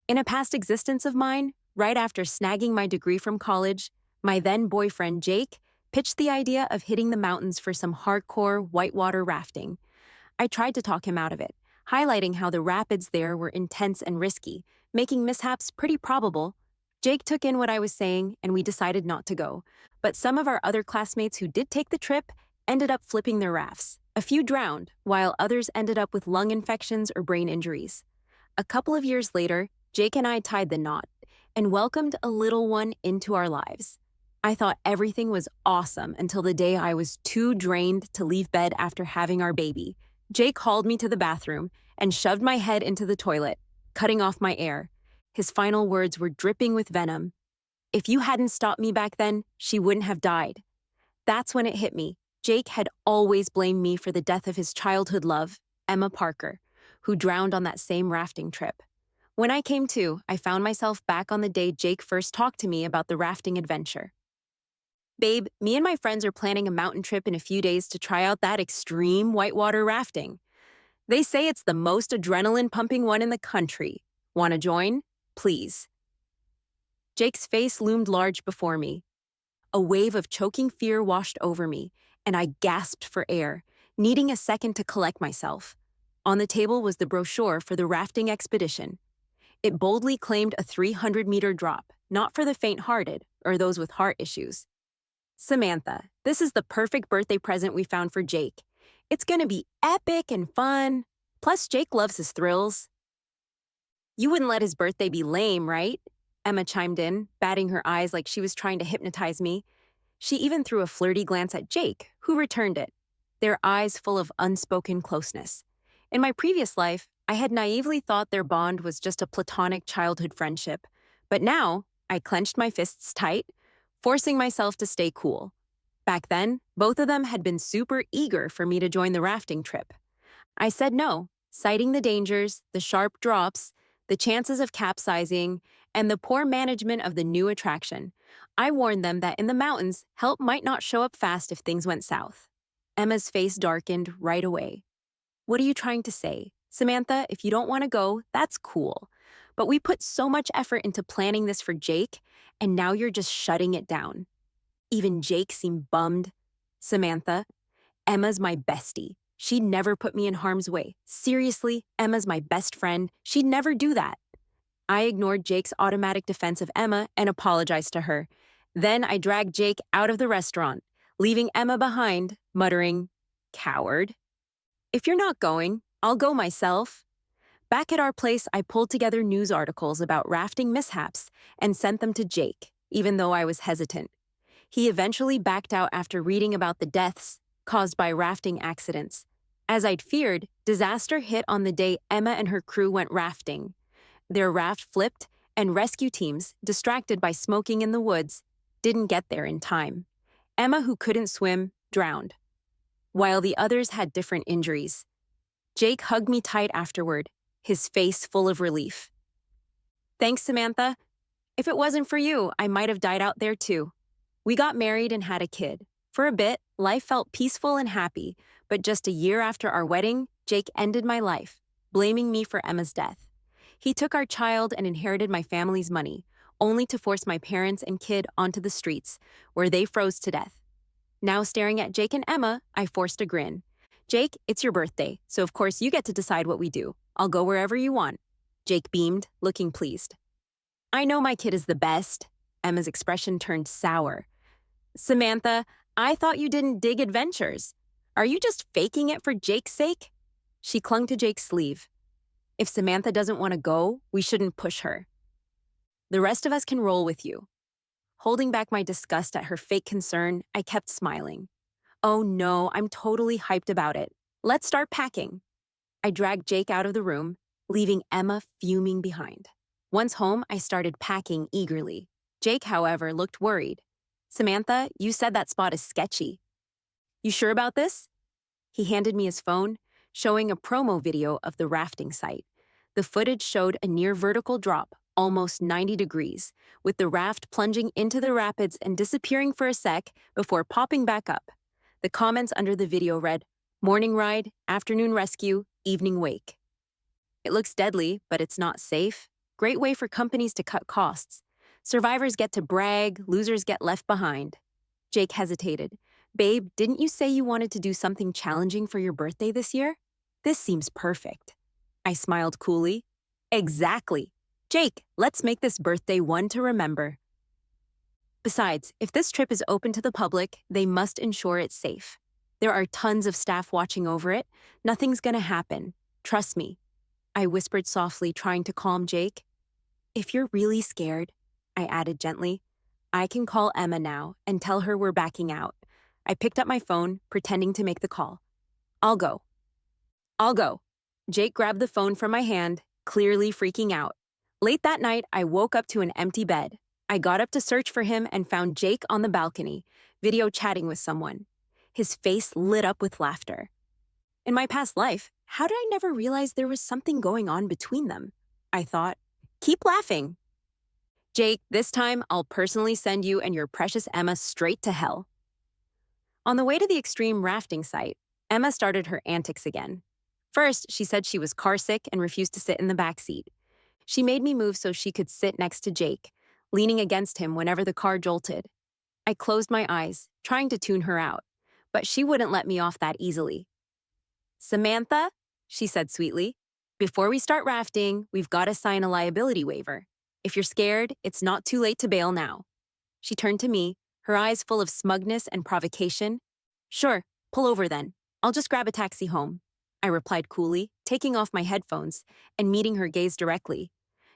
In a past existence of mine, right after snagging my degree from college, my then boyfriend Jake pitched the idea of hitting the mountains for some hardcore whitewater rafting. I tried to talk him out of it, highlighting how the rapids there were intense and risky, making mishaps pretty probable. Jake took in what I was saying, and we decided not to go. But some of our other classmates who did take the trip ended up flipping their rafts. A few drowned, while others ended up with lung infections or brain injuries. A couple of years later, Jake and I tied the knot and welcomed a little one into our lives. I thought everything was awesome until the day I was too drained to leave bed after having our baby. Jake called me to the bathroom and shoved my head into the toilet, cutting off my air. His final words were dripping with venom. If you hadn't stopped me back then, she wouldn't have died. That's when it hit me. Jake had always blamed me for the death of his childhood love, Emma Parker, who drowned on that same rafting trip. When I came to, I found myself back on the day Jake first talked to me about the rafting adventure. Babe, me and my friends are planning a mountain trip in a few days to try out that extreme whitewater rafting. They say it's the most adrenaline-pumping one in the country. Want to join? Please. Jake's face loomed large before me. A wave of choking fear washed over me, and I gasped for air, needing a second to collect myself. On the table was the brochure for the rafting expedition. It boldly claimed a 300-meter drop, not for the faint-hearted or those with heart issues. Samantha, this is the perfect birthday present we found for Jake. It's gonna be epic and fun. Plus, Jake loves his thrills. You wouldn't let his birthday be lame, right? Emma chimed in, batting her eyes like she was trying to hypnotize me. She even threw a flirty glance at Jake, who returned it, their eyes full of unspoken closeness. In my previous life, I had naively thought their bond was just a platonic childhood friendship. But now, I clenched my fists tight, forcing myself to stay cool. Back then, both of them had been super eager for me to join the rafting trip. I said no, citing the dangers, the sharp drops, the chances of capsizing, and the poor management of the new attraction. I warned them that in the mountains, help might not show up fast if things went south. Emma's face darkened right away. What are you trying to say? Samantha, if you don't want to go, that's cool. But we put so much effort into planning this for Jake, and now you're just shutting it down. Even Jake seemed bummed. Samantha, Emma's my bestie. She'd never put me in harm's way. Seriously, Emma's my best friend. She'd never do that. I ignored Jake's automatic defense of Emma and apologized to her. Then I dragged Jake out of the restaurant, leaving Emma behind, muttering, "Coward. If you're not going, I'll go myself." Back at our place, I pulled together news articles about rafting mishaps and sent them to Jake, even though I was hesitant. He eventually backed out after reading about the deaths caused by rafting accidents. As I'd feared, disaster hit on the day Emma and her crew went rafting. Their raft flipped, and rescue teams, distracted by smoking in the woods, didn't get there in time. Emma, who couldn't swim, drowned, while the others had different injuries. Jake hugged me tight afterward, his face full of relief. Thanks, Samantha. If it wasn't for you, I might have died out there too. We got married and had a kid. For a bit, life felt peaceful and happy, but just a year after our wedding, Jake ended my life, blaming me for Emma's death. He took our child and inherited my family's money, only to force my parents and kid onto the streets, where they froze to death. Now staring at Jake and Emma, I forced a grin. Jake, it's your birthday, so of course you get to decide what we do. I'll go wherever you want. Jake beamed, looking pleased. I know my kid is the best. Emma's expression turned sour. Samantha, I thought you didn't dig adventures. Are you just faking it for Jake's sake? She clung to Jake's sleeve. If Samantha doesn't want to go, we shouldn't push her. The rest of us can roll with you. Holding back my disgust at her fake concern, I kept smiling. Oh no, I'm totally hyped about it. Let's start packing. I dragged Jake out of the room, leaving Emma fuming behind. Once home, I started packing eagerly. Jake, however, looked worried. Samantha, you said that spot is sketchy. You sure about this? He handed me his phone, showing a promo video of the rafting site. The footage showed a near vertical drop, almost 90 degrees, with the raft plunging into the rapids and disappearing for a sec before popping back up. The comments under the video read, "Morning ride, afternoon rescue, evening wake." It looks deadly, but it's not safe. Great way for companies to cut costs. Survivors get to brag, losers get left behind. Jake hesitated. Babe, didn't you say you wanted to do something challenging for your birthday this year? This seems perfect. I smiled coolly. Exactly. Jake, let's make this birthday one to remember. Besides, if this trip is open to the public, they must ensure it's safe. There are tons of staff watching over it. Nothing's gonna happen. Trust me. I whispered softly, trying to calm Jake. If you're really scared, I added gently, I can call Emma now and tell her we're backing out. I picked up my phone, pretending to make the call. I'll go. I'll go. Jake grabbed the phone from my hand, clearly freaking out. Late that night, I woke up to an empty bed. I got up to search for him and found Jake on the balcony, video chatting with someone. His face lit up with laughter. In my past life, how did I never realize there was something going on between them? I thought. Keep laughing. Jake, this time I'll personally send you and your precious Emma straight to hell. On the way to the extreme rafting site, Emma started her antics again. First, she said she was carsick and refused to sit in the back seat. She made me move so she could sit next to Jake, leaning against him whenever the car jolted. I closed my eyes, trying to tune her out, but she wouldn't let me off that easily. Samantha, she said sweetly, before we start rafting, we've got to sign a liability waiver. If you're scared, it's not too late to bail now. She turned to me, her eyes full of smugness and provocation. Sure, pull over then. I'll just grab a taxi home, I replied coolly, taking off my headphones and meeting her gaze directly.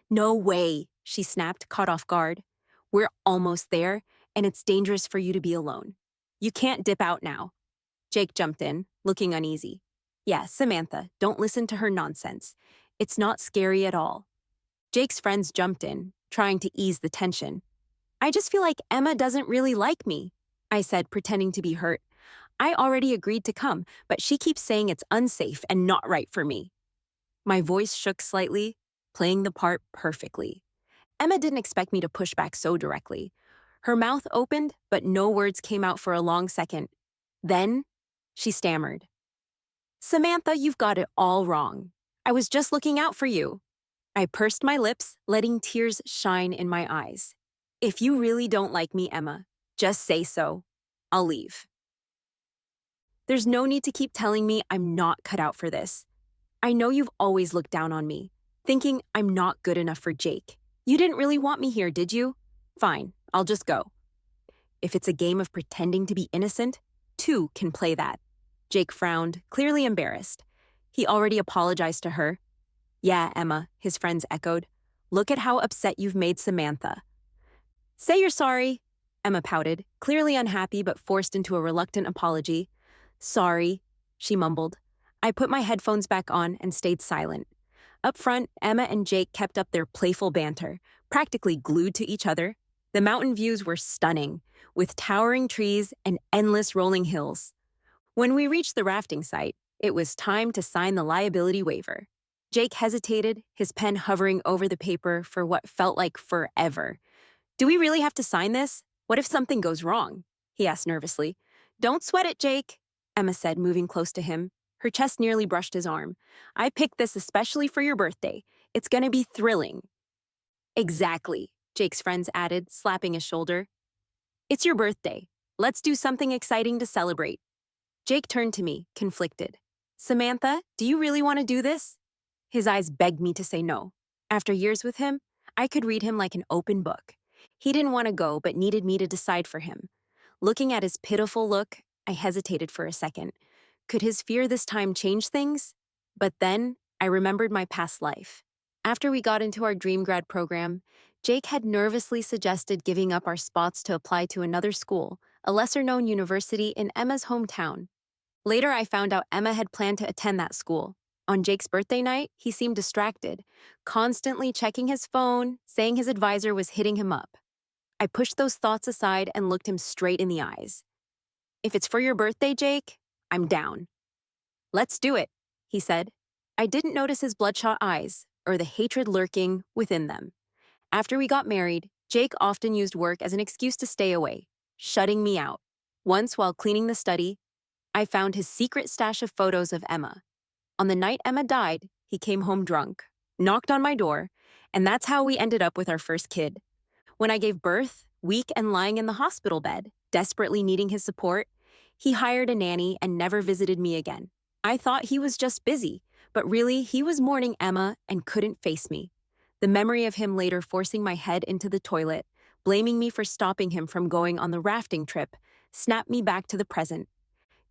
No way, she snapped, caught off guard. We're almost there, and it's dangerous for you to be alone. You can't dip out now. Jake jumped in, looking uneasy. Yeah, Samantha, don't listen to her nonsense. It's not scary at all. Jake's friends jumped in, trying to ease the tension. I just feel like Emma doesn't really like me, I said, pretending to be hurt. I already agreed to come, but she keeps saying it's unsafe and not right for me. My voice shook slightly, playing the part perfectly. Emma didn't expect me to push back so directly. Her mouth opened, but no words came out for a long second. Then, she stammered. Samantha, you've got it all wrong. I was just looking out for you. I pursed my lips, letting tears shine in my eyes. If you really don't like me, Emma, just say so. I'll leave. There's no need to keep telling me I'm not cut out for this. I know you've always looked down on me, thinking I'm not good enough for Jake. You didn't really want me here, did you? Fine, I'll just go. If it's a game of pretending to be innocent, two can play that. Jake frowned, clearly embarrassed. He already apologized to her. Yeah, Emma, his friends echoed. Look at how upset you've made Samantha. Say you're sorry, Emma pouted, clearly unhappy but forced into a reluctant apology. Sorry, she mumbled. I put my headphones back on and stayed silent. Up front, Emma and Jake kept up their playful banter, practically glued to each other. The mountain views were stunning, with towering trees and endless rolling hills. When we reached the rafting site, it was time to sign the liability waiver. Jake hesitated, his pen hovering over the paper for what felt like forever. Do we really have to sign this? What if something goes wrong? He asked nervously. Don't sweat it, Jake, Emma said, moving close to him. Her chest nearly brushed his arm. I picked this especially for your birthday. It's gonna be thrilling. Exactly, Jake's friends added, slapping his shoulder. It's your birthday. Let's do something exciting to celebrate. Jake turned to me, conflicted. Samantha, do you really want to do this? His eyes begged me to say no. After years with him, I could read him like an open book. He didn't want to go, but needed me to decide for him. Looking at his pitiful look, I hesitated for a second. Could his fear this time change things? But then, I remembered my past life. After we got into our Dream Grad program, Jake had nervously suggested giving up our spots to apply to another school, a lesser-known university in Emma's hometown. Later, I found out Emma had planned to attend that school. On Jake's birthday night, he seemed distracted, constantly checking his phone, saying his advisor was hitting him up. I pushed those thoughts aside and looked him straight in the eyes. If it's for your birthday, Jake, I'm down. Let's do it, he said. I didn't notice his bloodshot eyes or the hatred lurking within them. After we got married, Jake often used work as an excuse to stay away, shutting me out. Once, while cleaning the study, I found his secret stash of photos of Emma. On the night Emma died, he came home drunk, knocked on my door, And that's how we ended up with our first kid. When I gave birth, weak and lying in the hospital bed, desperately needing his support, he hired a nanny and never visited me again. I thought he was just busy, but really, he was mourning Emma and couldn't face me. The memory of him later forcing my head into the toilet, blaming me for stopping him from going on the rafting trip, snapped me back to the present.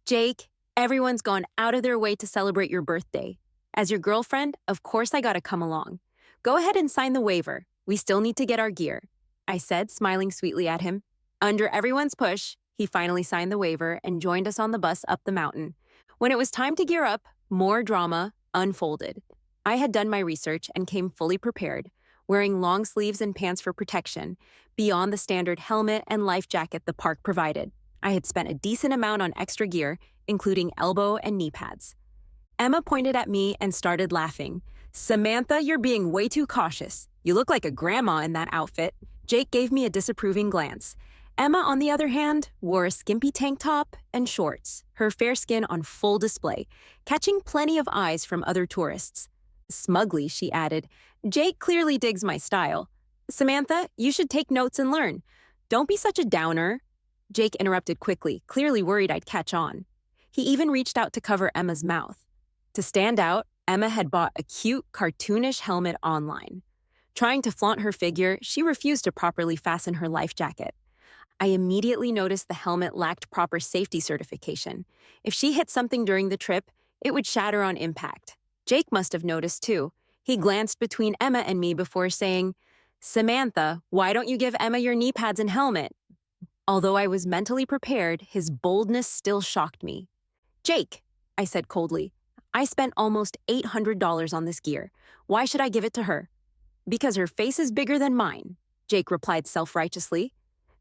Jake, everyone's gone out of their way to celebrate your birthday. As your girlfriend, of course I gotta come along. Go ahead and sign the waiver. We still need to get our gear, I said, smiling sweetly at him. Under everyone's push, he finally signed the waiver and joined us on the bus up the mountain. When it was time to gear up, more drama unfolded. I had done my research and came fully prepared, wearing long sleeves and pants for protection, beyond the standard helmet and life jacket the park provided. I had spent a decent amount on extra gear, including elbow and knee pads. Emma pointed at me and started laughing. Samantha, you're being way too cautious. You look like a grandma in that outfit. Jake gave me a disapproving glance. Emma, on the other hand, wore a skimpy tank top and shorts, her fair skin on full display, catching plenty of eyes from other tourists. Smugly, she added, Jake clearly digs my style. Samantha, you should take notes and learn. Don't be such a downer. Jake interrupted quickly, clearly worried I'd catch on. He even reached out to cover Emma's mouth. To stand out, Emma had bought a cute, cartoonish helmet online. Trying to flaunt her figure, she refused to properly fasten her life jacket. I immediately noticed the helmet lacked proper safety certification. If she hit something during the trip, it would shatter on impact. Jake must have noticed too. He glanced between Emma and me before saying, Samantha, why don't you give Emma your knee pads and helmet? Although I was mentally prepared, his boldness still shocked me. Jake, I said coldly, I spent almost $800 on this gear. Why should I give it to her? Because her face is bigger than mine, Jake replied self-righteously.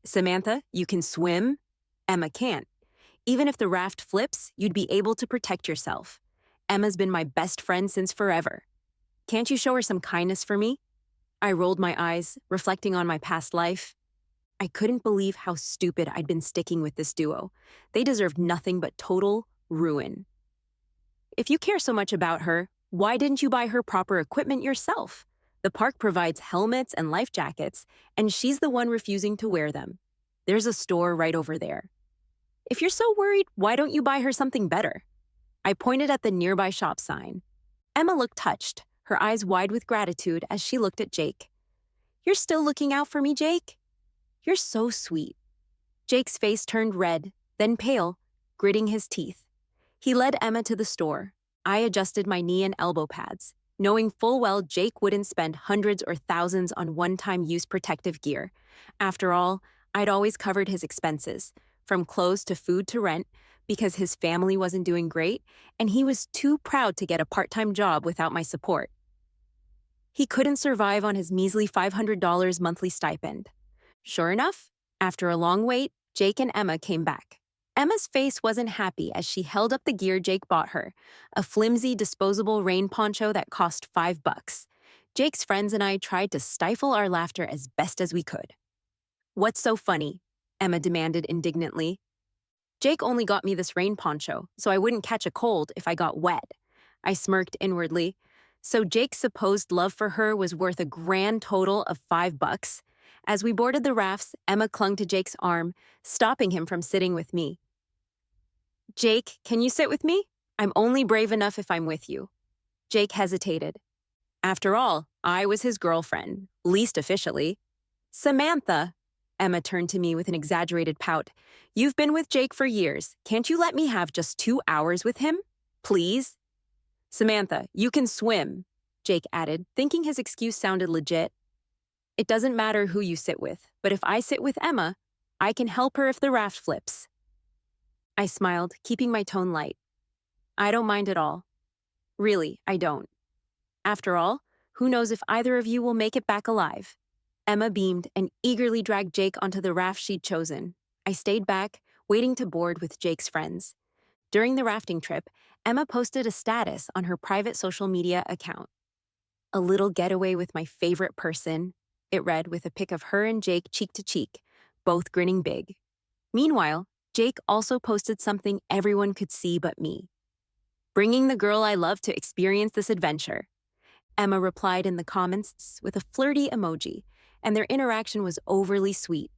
Samantha, you can swim. Emma can't. Even if the raft flips, you'd be able to protect yourself. Emma's been my best friend since forever. Can't you show her some kindness for me? I rolled my eyes, reflecting on my past life. I couldn't believe how stupid I'd been sticking with this duo. They deserved nothing but total ruin. If you care so much about her, why didn't you buy her proper equipment yourself? The park provides helmets and life jackets, and she's the one refusing to wear them. There's a store right over there. If you're so worried, why don't you buy her something better? I pointed at the nearby shop sign. Emma looked touched, her eyes wide with gratitude as she looked at Jake. You're still looking out for me, Jake? You're so sweet. Jake's face turned red, then pale, gritting his teeth. He led Emma to the store. I adjusted my knee and elbow pads, knowing full well Jake wouldn't spend hundreds or thousands on one-time use protective gear. After all, I'd always covered his expenses, from clothes to food to rent, because his family wasn't doing great, and he was too proud to get a part-time job without my support. He couldn't survive on his measly $500 monthly stipend. Sure enough, after a long wait, Jake and Emma came back. Emma's face wasn't happy as she held up the gear Jake bought her, a flimsy, disposable rain poncho that cost $5. Jake's friends and I tried to stifle our laughter as best as we could. What's so funny? Emma demanded indignantly. Jake only got me this rain poncho, so I wouldn't catch a cold if I got wet. I smirked inwardly. So Jake's supposed love for her was worth a grand total of $5? As we boarded the rafts, Emma clung to Jake's arm, stopping him from sitting with me. Jake, can you sit with me? I'm only brave enough if I'm with you. Jake hesitated. After all, I was his girlfriend, least officially. Samantha, Emma turned to me with an exaggerated pout. You've been with Jake for years. Can't you let me have just 2 hours with him? Please? Samantha, you can swim, Jake added, thinking his excuse sounded legit. It doesn't matter who you sit with, but if I sit with Emma, I can help her if the raft flips. I smiled, keeping my tone light. I don't mind at all. Really, I don't. After all, who knows if either of you will make it back alive? Emma beamed and eagerly dragged Jake onto the raft she'd chosen. I stayed back, waiting to board with Jake's friends. During the rafting trip, Emma posted a status on her private social media account. A little getaway with my favorite person, it read with a pic of her and Jake cheek to cheek, both grinning big. Meanwhile, Jake also posted something everyone could see but me. Bringing the girl I love to experience this adventure. Emma replied in the comments with a flirty emoji, and their interaction was overly sweet.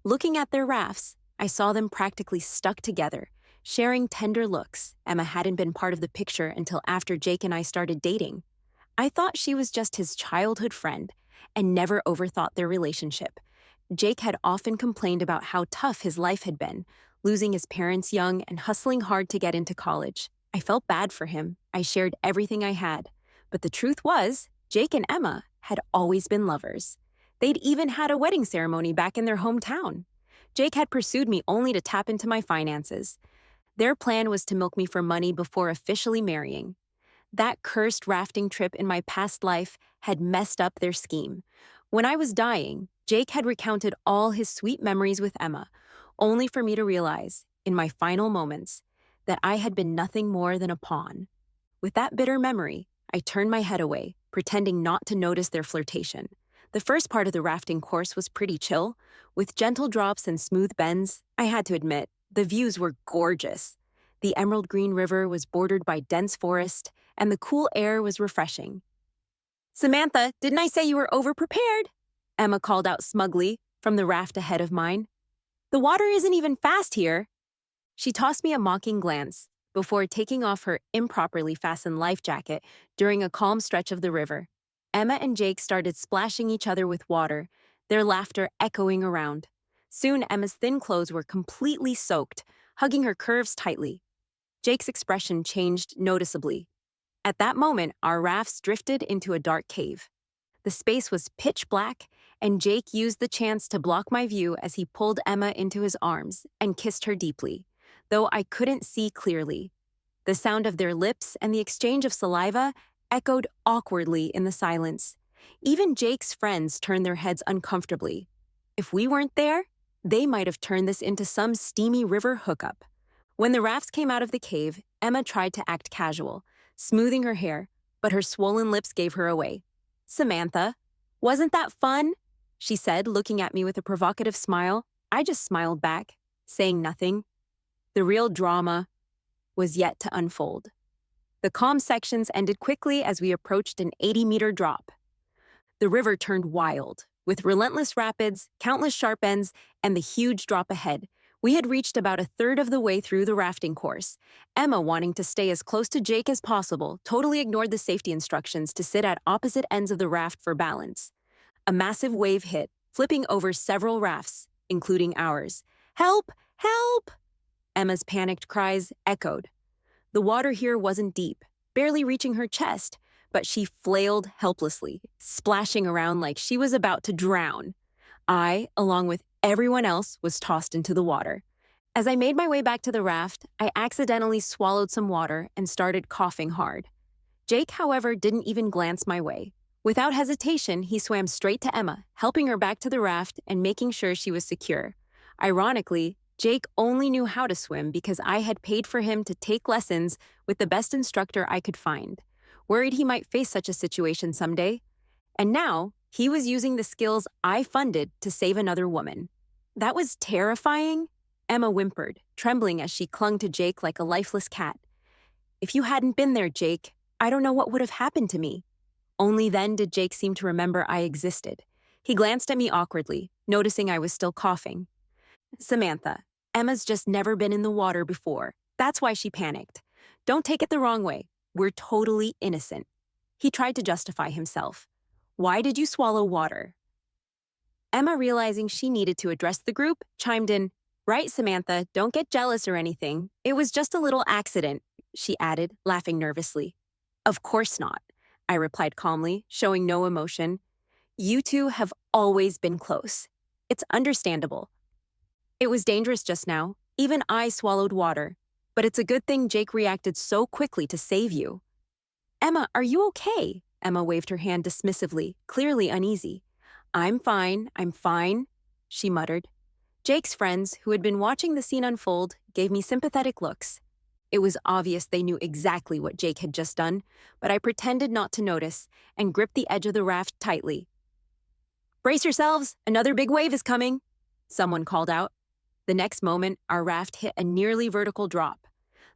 Looking at their rafts, I saw them practically stuck together, sharing tender looks. Emma hadn't been part of the picture until after Jake and I started dating. I thought she was just his childhood friend and never overthought their relationship. Jake had often complained about how tough his life had been, losing his parents young and hustling hard to get into college. I felt bad for him. I shared everything I had. But the truth was, Jake and Emma had always been lovers. They'd even had a wedding ceremony back in their hometown. Jake had pursued me only to tap into my finances. Their plan was to milk me for money before officially marrying. That cursed rafting trip in my past life had messed up their scheme. When I was dying, Jake had recounted all his sweet memories with Emma, only for me to realize, in my final moments, that I had been nothing more than a pawn. With that bitter memory, I turned my head away, pretending not to notice their flirtation. The first part of the rafting course was pretty chill, with gentle drops and smooth bends. I had to admit, the views were gorgeous. The emerald green river was bordered by dense forest, and the cool air was refreshing. "Samantha, didn't I say you were overprepared?" Emma called out smugly from the raft ahead of mine. "The water isn't even fast here." She tossed me a mocking glance before taking off her improperly fastened life jacket during a calm stretch of the river. Emma and Jake started splashing each other with water, their laughter echoing around. Soon, Emma's thin clothes were completely soaked, hugging her curves tightly. Jake's expression changed noticeably. At that moment, our rafts drifted into a dark cave. The space was pitch black, and Jake used the chance to block my view as he pulled Emma into his arms and kissed her deeply, though I couldn't see clearly. The sound of their lips and the exchange of saliva echoed awkwardly in the silence. Even Jake's friends turned their heads uncomfortably. If we weren't there, they might have turned this into some steamy river hookup. When the rafts came out of the cave, Emma tried to act casual, smoothing her hair, but her swollen lips gave her away. "Samantha, wasn't that fun?" she said, looking at me with a provocative smile. I just smiled back, saying nothing. The real drama was yet to unfold. The calm sections ended quickly as we approached an 80-meter drop. The river turned wild, with relentless rapids, countless sharp ends, and the huge drop ahead. We had reached about a third of the way through the rafting course. Emma, wanting to stay as close to Jake as possible, totally ignored the safety instructions to sit at opposite ends of the raft for balance. A massive wave hit, flipping over several rafts, including ours. "Help! Help!" Emma's panicked cries echoed. The water here wasn't deep, barely reaching her chest, but she flailed helplessly, splashing around like she was about to drown. I, along with everyone else, was tossed into the water. As I made my way back to the raft, I accidentally swallowed some water and started coughing hard. Jake, however, didn't even glance my way. Without hesitation, he swam straight to Emma, helping her back to the raft and making sure she was secure. Ironically, Jake only knew how to swim because I had paid for him to take lessons with the best instructor I could find, worried he might face such a situation someday. And now, he was using the skills I funded to save another woman. That was terrifying, Emma whimpered, trembling as she clung to Jake like a lifeless cat. "If you hadn't been there, Jake, I don't know what would have happened to me." Only then did Jake seem to remember I existed. He glanced at me awkwardly, noticing I was still coughing. "Samantha, Emma's just never been in the water before. That's why she panicked. Don't take it the wrong way. We're totally innocent." He tried to justify himself. "Why did you swallow water?" Emma, realizing she needed to address the group, chimed in. "Right, Samantha, don't get jealous or anything. It was just a little accident," she added, laughing nervously. "Of course not," I replied calmly, showing no emotion. "You two have always been close. It's understandable. It was dangerous just now. Even I swallowed water. But it's a good thing Jake reacted so quickly to save you." "Emma, are you okay?" Emma waved her hand dismissively, clearly uneasy. I'm fine," she muttered. Jake's friends, who had been watching the scene unfold, gave me sympathetic looks. It was obvious they knew exactly what Jake had just done, but I pretended not to notice and gripped the edge of the raft tightly. "Brace yourselves, another big wave is coming," someone called out. The next moment, our raft hit a nearly vertical drop.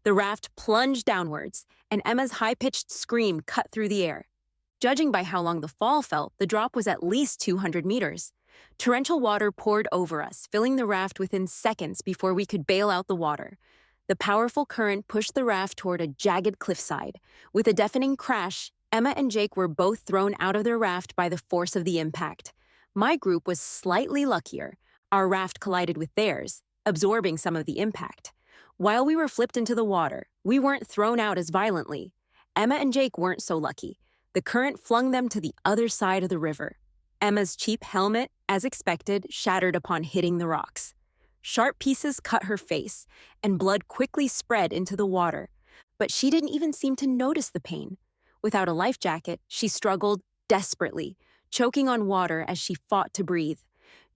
The raft plunged downwards, and Emma's high-pitched scream cut through the air. Judging by how long the fall felt, the drop was at least 200 meters. Torrential water poured over us, filling the raft within seconds before we could bail out the water. The powerful current pushed the raft toward a jagged cliffside. With a deafening crash, Emma and Jake were both thrown out of their raft by the force of the impact. My group was slightly luckier. Our raft collided with theirs, absorbing some of the impact. While we were flipped into the water, we weren't thrown out as violently. Emma and Jake weren't so lucky. The current flung them to the other side of the river. Emma's cheap helmet, as expected, shattered upon hitting the rocks. Sharp pieces cut her face, and blood quickly spread into the water. But she didn't even seem to notice the pain. Without a life jacket, she struggled desperately, choking on water as she fought to breathe.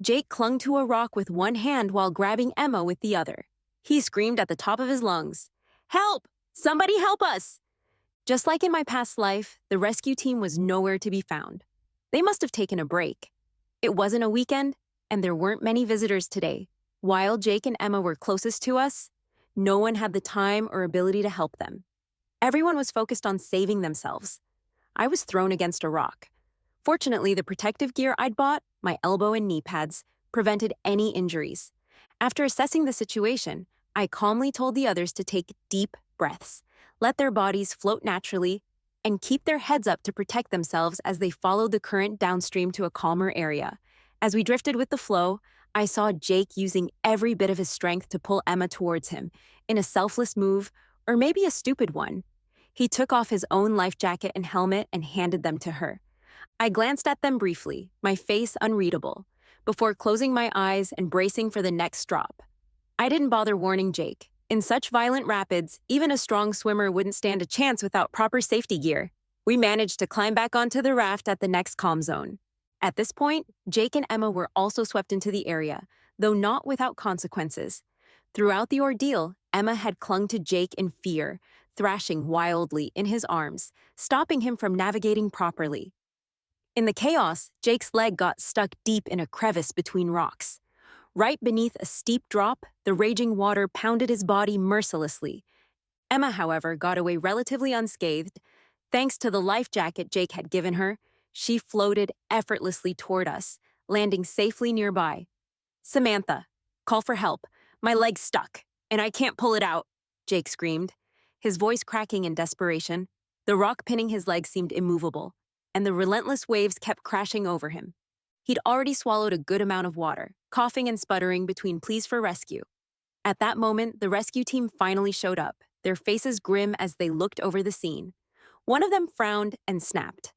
Jake clung to a rock with one hand while grabbing Emma with the other. He screamed at the top of his lungs, "Help! Somebody help us!" Just like in my past life, the rescue team was nowhere to be found. They must have taken a break. It wasn't a weekend, and there weren't many visitors today. While Jake and Emma were closest to us, no one had the time or ability to help them. Everyone was focused on saving themselves. I was thrown against a rock. Fortunately, the protective gear I'd bought, my elbow and knee pads, prevented any injuries. After assessing the situation, I calmly told the others to take deep breaths, let their bodies float naturally, and keep their heads up to protect themselves as they followed the current downstream to a calmer area. As we drifted with the flow, I saw Jake using every bit of his strength to pull Emma towards him, in a selfless move, or maybe a stupid one. He took off his own life jacket and helmet and handed them to her. I glanced at them briefly, my face unreadable, before closing my eyes and bracing for the next drop. I didn't bother warning Jake. In such violent rapids, even a strong swimmer wouldn't stand a chance without proper safety gear. We managed to climb back onto the raft at the next calm zone. At this point, Jake and Emma were also swept into the area, though not without consequences. Throughout the ordeal, Emma had clung to Jake in fear, thrashing wildly in his arms, stopping him from navigating properly. In the chaos, Jake's leg got stuck deep in a crevice between rocks. Right beneath a steep drop, the raging water pounded his body mercilessly. Emma, however, got away relatively unscathed. Thanks to the life jacket Jake had given her, she floated effortlessly toward us, landing safely nearby. "Samantha, call for help. My leg's stuck, and I can't pull it out," Jake screamed, his voice cracking in desperation. The rock pinning his leg seemed immovable, and the relentless waves kept crashing over him. He'd already swallowed a good amount of water, coughing and sputtering between pleas for rescue. At that moment, the rescue team finally showed up, their faces grim as they looked over the scene. One of them frowned and snapped.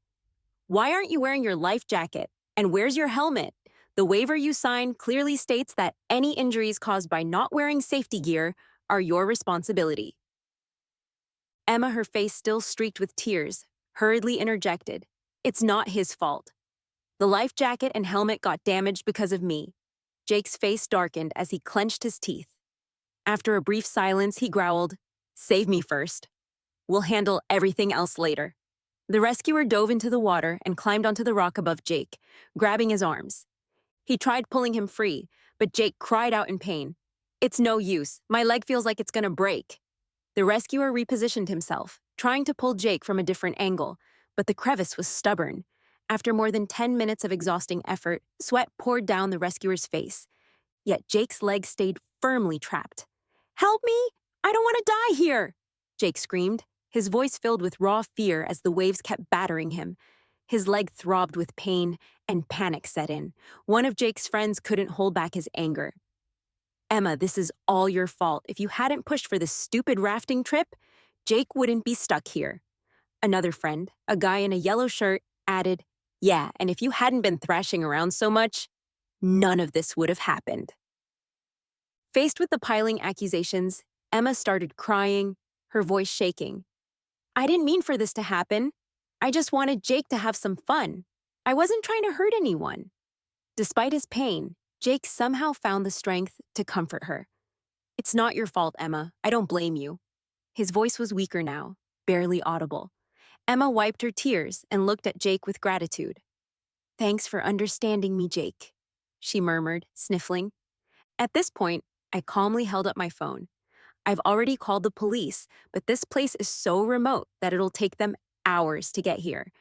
"Why aren't you wearing your life jacket? And where's your helmet? The waiver you signed clearly states that any injuries caused by not wearing safety gear are your responsibility." Emma, her face still streaked with tears, hurriedly interjected, "It's not his fault. The life jacket and helmet got damaged because of me." Jake's face darkened as he clenched his teeth. After a brief silence, he growled, "Save me first. We'll handle everything else later." The rescuer dove into the water and climbed onto the rock above Jake, grabbing his arms. He tried pulling him free, but Jake cried out in pain. "It's no use. My leg feels like it's gonna break." The rescuer repositioned himself, trying to pull Jake from a different angle, but the crevice was stubborn. After more than 10 minutes of exhausting effort, sweat poured down the rescuer's face. Yet Jake's leg stayed firmly trapped. "Help me! I don't want to die here!" Jake screamed, his voice filled with raw fear as the waves kept battering him. His leg throbbed with pain, and panic set in. One of Jake's friends couldn't hold back his anger. "Emma, this is all your fault. If you hadn't pushed for this stupid rafting trip, Jake wouldn't be stuck here." Another friend, a guy in a yellow shirt, added, "Yeah, and if you hadn't been thrashing around so much, none of this would have happened." Faced with the piling accusations, Emma started crying, her voice shaking. "I didn't mean for this to happen. I just wanted Jake to have some fun. I wasn't trying to hurt anyone." Despite his pain, Jake somehow found the strength to comfort her. "It's not your fault, Emma. I don't blame you." His voice was weaker now, barely audible. Emma wiped her tears and looked at Jake with gratitude. "Thanks for understanding me, Jake," she murmured, sniffling. At this point, I calmly held up my phone. I've already called the police, but this place is so remote that it'll take them hours to get here.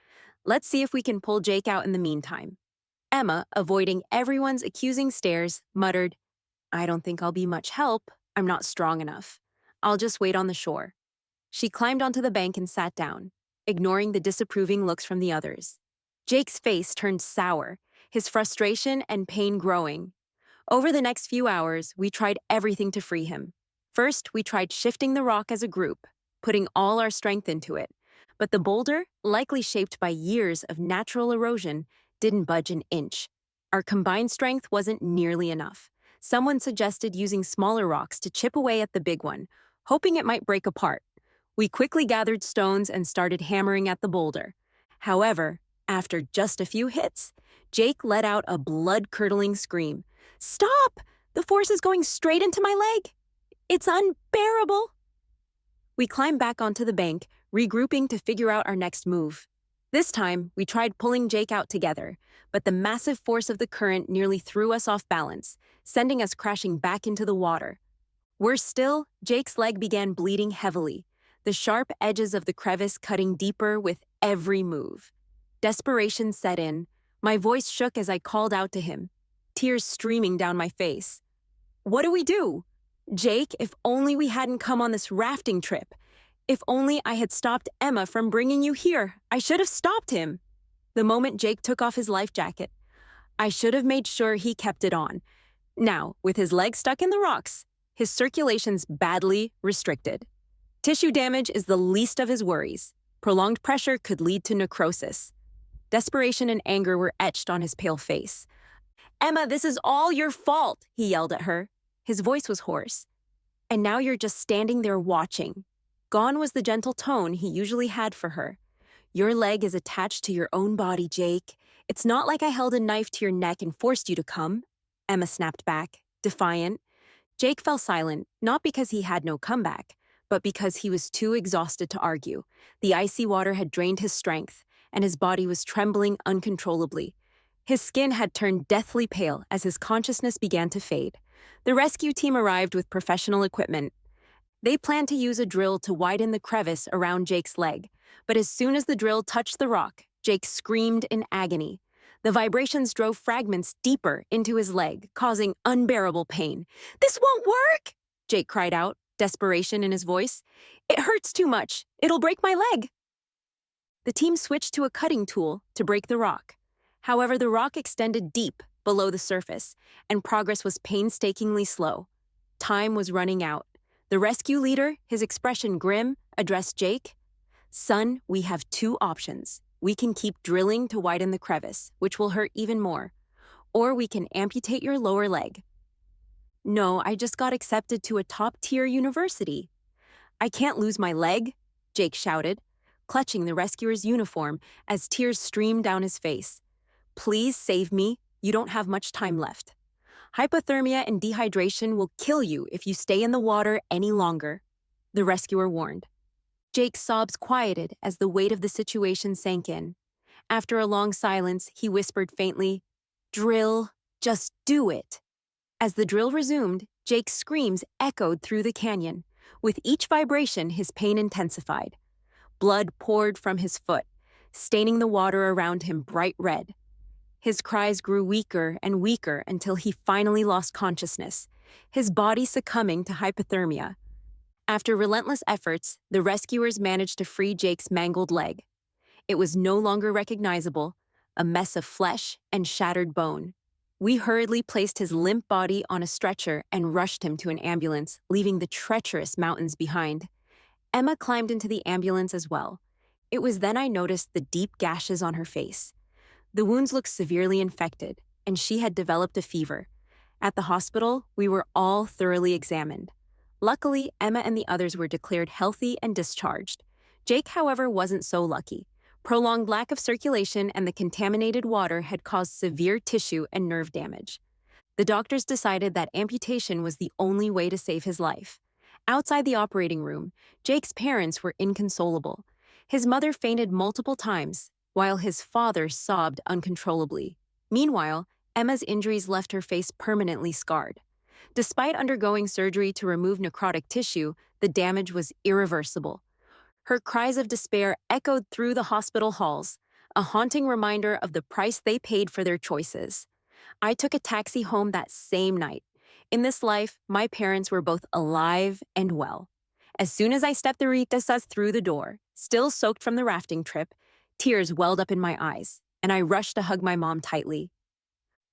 Let's see if we can pull Jake out in the meantime. Emma, avoiding everyone's accusing stares, muttered, I don't think I'll be much help. I'm not strong enough. I'll just wait on the shore. She climbed onto the bank and sat down, ignoring the disapproving looks from the others. Jake's face turned sour, his frustration and pain growing. Over the next few hours, we tried everything to free him. First, we tried shifting the rock as a group, putting all our strength into it. But the boulder, likely shaped by years of natural erosion, didn't budge an inch. Our combined strength wasn't nearly enough. Someone suggested using smaller rocks to chip away at the big one, hoping it might break apart. We quickly gathered stones and started hammering at the boulder. However, after just a few hits, Jake let out a blood-curdling scream. Stop! The force is going straight into my leg! It's unbearable! We climbed back onto the bank, regrouping to figure out our next move. This time, we tried pulling Jake out together, but the massive force of the current nearly threw us off balance, sending us crashing back into the water. Worse still, Jake's leg began bleeding heavily, the sharp edges of the crevice cutting deeper with every move. Desperation set in. My voice shook as I called out to him, tears streaming down my face. What do we do? Jake, if only we hadn't come on this rafting trip. If only I had stopped Emma from bringing you here. I should have stopped him. The moment Jake took off his life jacket, I should have made sure he kept it on. Now, with his leg stuck in the rocks, his circulation's badly restricted. Tissue damage is the least of his worries. Prolonged pressure could lead to necrosis. Desperation and anger were etched on his pale face. Emma, this is all your fault, he yelled at her. His voice was hoarse. And now you're just standing there watching. Gone was the gentle tone he usually had for her. Your leg is attached to your own body, Jake. It's not like I held a knife to your neck and forced you to come. Emma snapped back, defiant. Jake fell silent, not because he had no comeback, but because he was too exhausted to argue. The icy water had drained his strength, and his body was trembling uncontrollably. His skin had turned deathly pale as his consciousness began to fade. The rescue team arrived with professional equipment. They planned to use a drill to widen the crevice around Jake's leg, but as soon as the drill touched the rock, Jake screamed in agony. The vibrations drove fragments deeper into his leg, causing unbearable pain. This won't work! Jake cried out, desperation in his voice. It hurts too much. It'll break my leg. The team switched to a cutting tool to break the rock. However, the rock extended deep below the surface, and progress was painstakingly slow. Time was running out. The rescue leader, his expression grim, addressed Jake. Son, we have two options. We can keep drilling to widen the crevice, which will hurt even more. Or we can amputate your lower leg. No, I just got accepted to a top-tier university. I can't lose my leg, Jake shouted, clutching the rescuer's uniform as tears streamed down his face. Please save me. You don't have much time left. Hypothermia and dehydration will kill you if you stay in the water any longer, the rescuer warned. Jake's sobs quieted as the weight of the situation sank in. After a long silence, he whispered faintly, Drill, just do it. As the drill resumed, Jake's screams echoed through the canyon. With each vibration, his pain intensified. Blood poured from his foot, staining the water around him bright red. His cries grew weaker and weaker until he finally lost consciousness, his body succumbing to hypothermia. After relentless efforts, the rescuers managed to free Jake's mangled leg. It was no longer recognizable, a mess of flesh and shattered bone. We hurriedly placed his limp body on a stretcher and rushed him to an ambulance, leaving the treacherous mountains behind. Emma climbed into the ambulance as well. It was then I noticed the deep gashes on her face. The wounds looked severely infected, and she had developed a fever. At the hospital, we were all thoroughly examined. Luckily, Emma and the others were declared healthy and discharged. Jake, however, wasn't so lucky. Prolonged lack of circulation and the contaminated water had caused severe tissue and nerve damage. The doctors decided that amputation was the only way to save his life. Outside the operating room, Jake's parents were inconsolable. His mother fainted multiple times, while his father sobbed uncontrollably. Meanwhile, Emma's injuries left her face permanently scarred. Despite undergoing surgery to remove necrotic tissue, the damage was irreversible. Her cries of despair echoed through the hospital halls. a haunting reminder of the price they paid for their choices. I took a taxi home that same night. In this life, my parents were both alive and well. As soon as I stepped the Ritasas through the door, still soaked from the rafting trip, tears welled up in my eyes, and I rushed to hug my mom tightly.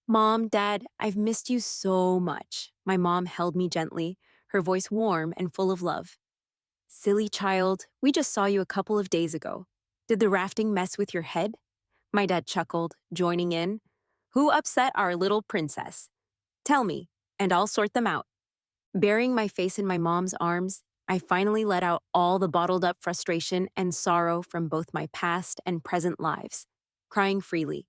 Mom, Dad, I've missed you so much. My mom held me gently, her voice warm and full of love. Silly child, we just saw you a couple of days ago. Did the rafting mess with your head? My dad chuckled, joining in. Who upset our little princess? Tell me, and I'll sort them out. Burying my face in my mom's arms, I finally let out all the bottled up frustration and sorrow from both my past and present lives, crying freely.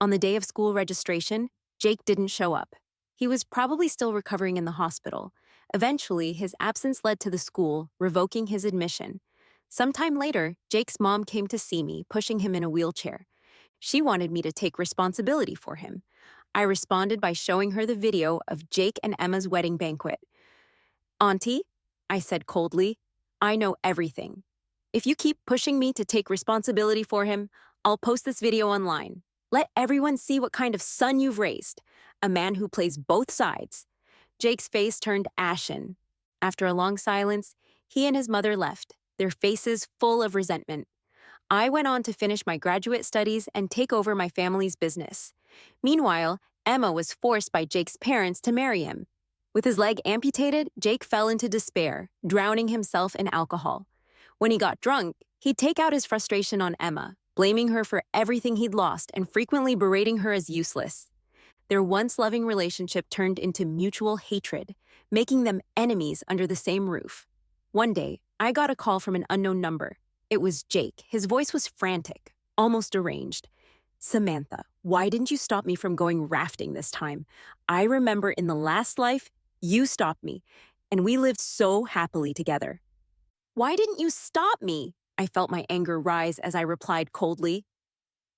On the day of school registration, Jake didn't show up. He was probably still recovering in the hospital. Eventually, his absence led to the school revoking his admission. Sometime later, Jake's mom came to see me, pushing him in a wheelchair. She wanted me to take responsibility for him. I responded by showing her the video of Jake and Emma's wedding banquet. Auntie, I said coldly, I know everything. If you keep pushing me to take responsibility for him, I'll post this video online. Let everyone see what kind of son you've raised, a man who plays both sides. Jake's face turned ashen. After a long silence, he and his mother left, their faces full of resentment. I went on to finish my graduate studies and take over my family's business. Meanwhile, Emma was forced by Jake's parents to marry him. With his leg amputated, Jake fell into despair, drowning himself in alcohol. When he got drunk, he'd take out his frustration on Emma, blaming her for everything he'd lost and frequently berating her as useless. Their once loving relationship turned into mutual hatred, making them enemies under the same roof. One day, I got a call from an unknown number. It was Jake. His voice was frantic, almost deranged. Samantha, why didn't you stop me from going rafting this time? I remember in the last life, you stopped me, and we lived so happily together. Why didn't you stop me? I felt my anger rise as I replied coldly.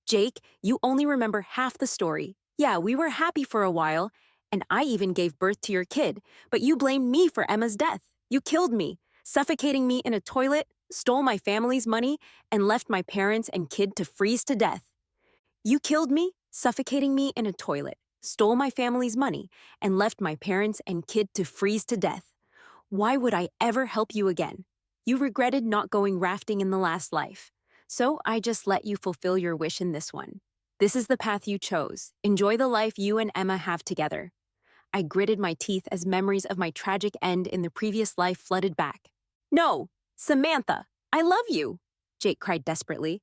Jake, you only remember half the story. Yeah, we were happy for a while, and I even gave birth to your kid, but you blamed me for Emma's death. You killed me, suffocating me in a toilet, stole my family's money, and left my parents and kid to freeze to death. You killed me, suffocating me in a toilet, stole my family's money, and left my parents and kid to freeze to death. Why would I ever help you again? You regretted not going rafting in the last life. So I just let you fulfill your wish in this one. This is the path you chose. Enjoy the life you and Emma have together. I gritted my teeth as memories of my tragic end in the previous life flooded back. No, Samantha, I love you, Jake cried desperately.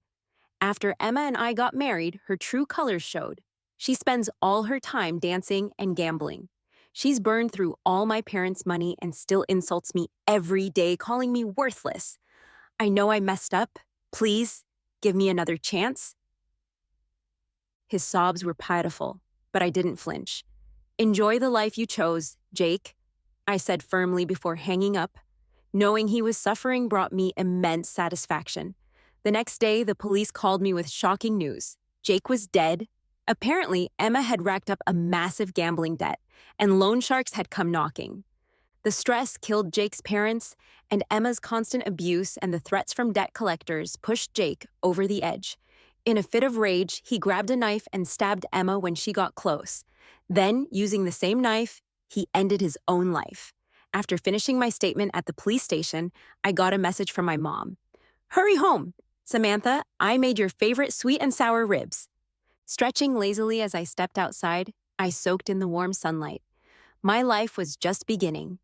After Emma and I got married, her true colors showed. She spends all her time dancing and gambling. She's burned through all my parents' money and still insults me every day, calling me worthless. I know I messed up. Please, give me another chance. His sobs were pitiful, but I didn't flinch. Enjoy the life you chose, Jake, I said firmly before hanging up. Knowing he was suffering brought me immense satisfaction. The next day, the police called me with shocking news. Jake was dead. Apparently, Emma had racked up a massive gambling debt, and loan sharks had come knocking. The stress killed Jake's parents, and Emma's constant abuse and the threats from debt collectors pushed Jake over the edge. In a fit of rage, he grabbed a knife and stabbed Emma when she got close. Then, using the same knife, he ended his own life. After finishing my statement at the police station, I got a message from my mom. Hurry home! Samantha, I made your favorite sweet and sour ribs. Stretching lazily as I stepped outside, I soaked in the warm sunlight. My life was just beginning,